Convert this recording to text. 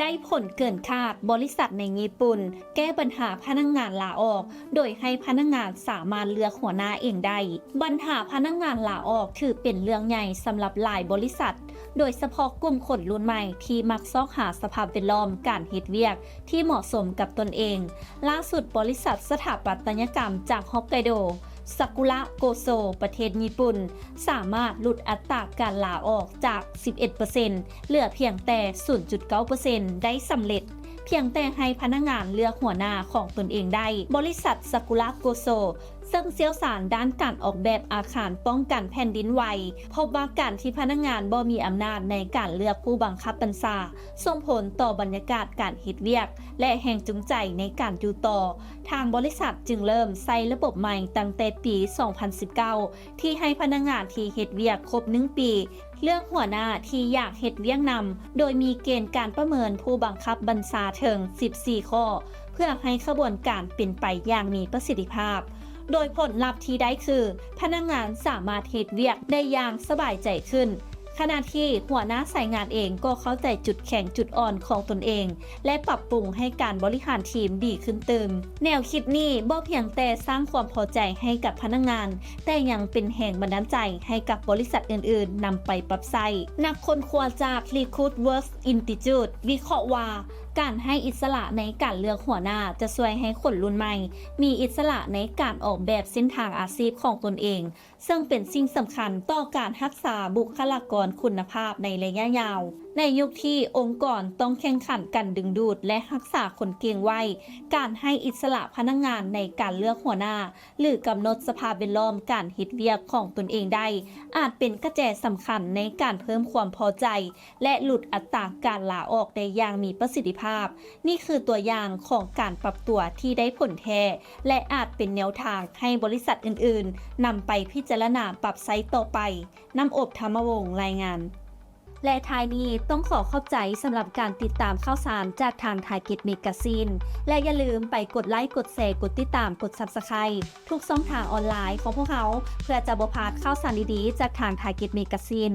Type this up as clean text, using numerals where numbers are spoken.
ได้ผลเกินคาดบริษัทในญี่ปุ่นแก้ปัญหาพนักงานลาออก โดยให้พนักงานสามารถเลือกหัวหน้าเองได้ปัญหาพนักงานลาออกถือเป็นเรื่องใหญ่สำหรับหลายบริษัท โดยเฉพาะกลุ่มคนรุ่นใหม่ที่มักซอกหาสภาพแวดล้อมการเฮ็ดเวียกที่เหมาะสมกับตนเอง ล่าสุดบริษัทสถาปัตยกรรมจากฮอกไกโดซากุระโกโซประเทศญี่ปุ่นสามารถลดอัตราการลาออกจาก 11% เหลือเพียงแต่ 0.9% ได้สำเร็จเพียงแต่ให้พนักงานเลือกหัวหน้าของตนเองได้บริษัทซากุระโกโซซึ่งเชี่ยวชาญด้านการออกแบบอาคารป้องกันแผ่นดินไหวพบว่าการที่พนักงานบ่มีอำนาจในการเลือกผู้บังคับบัญชาส่งผลต่อบรรยากาศการเฮ็ดเวียกและแรงจูงใจในการอยู่ต่อทางบริษัทจึงเริ่มใช้ระบบใหม่ตั้งแต่ปี 2019 ที่ให้พนักงานที่เฮ็ดเวียกครบ1 ปีเลือกหัวหน้าที่อยากเฮ็ดเวียกนำโดยมีเกณฑ์การประเมินผู้บังคับบัญชาถึง 14 ข้อเพื่อให้ขบวนการเป็นไปอย่างมีประสิทธิภาพโดยผลลัพธ์ที่ได้คือพนักงานสามารถเฮ็ดเวียกได้อย่างสบายใจขึ้นขณะที่หัวหน้าสายงานเองก็เข้าใจจุดแข็งจุดอ่อนของตนเองและปรับปรุงให้การบริหารทีมดีขึ้นเติมแนวคิดนี้บ่เพียงแต่สร้างความพอใจให้กับพนักงานแต่ยังเป็นแรงบันดาลใจให้กับบริษัทอื่นๆนำไปปรับใช้นักค้นคว้าจาก Recruit Works Institute วิเคราะห์ว่าการให้อิสระในการเลือกหัวหน้าจะช่วยให้คนรุ่นใหม่มีอิสระในการออกแบบเส้นทางอาชีพของตนเองซึ่งเป็นสิ่งสำคัญต่อการรักษาบุคลากรคุณภาพในระยะยาวในยุคที่องค์กรต้องแข่งขันกันดึงดูดและรักษาคนเก่งไว้การให้อิสระพนักงานในการเลือกหัวหน้าหรือกำหนดสภาพแวดล้อมการเฮ็ดเวียกของตนเองได้อาจเป็นกระแจสำคัญในการเพิ่มความพอใจและลดอัตราการลาออกได้อย่างมีประสิทธิภาพนี่คือตัวอย่างของการปรับตัวที่ได้ผลแท้และอาจเป็นแนวทางให้บริษัทอื่นๆนำไปพิจารณาปรับใช้ต่อไปน้ำอบธรรมวงศ์รายงานและท้ายนี้ต้องขอขอบใจสำหรับการติดตามข่าวสารจากทางไทยเก็ตเมกาซีนและอย่าลืมไปกดไลค์กดแชร์กดติดตามกด Subscribe ทุกช่องทางออนไลน์ของพวกเขาเพื่อจะบ่พลาดข่าวสารดีๆจากทางไทยเก็ตเมกาซีน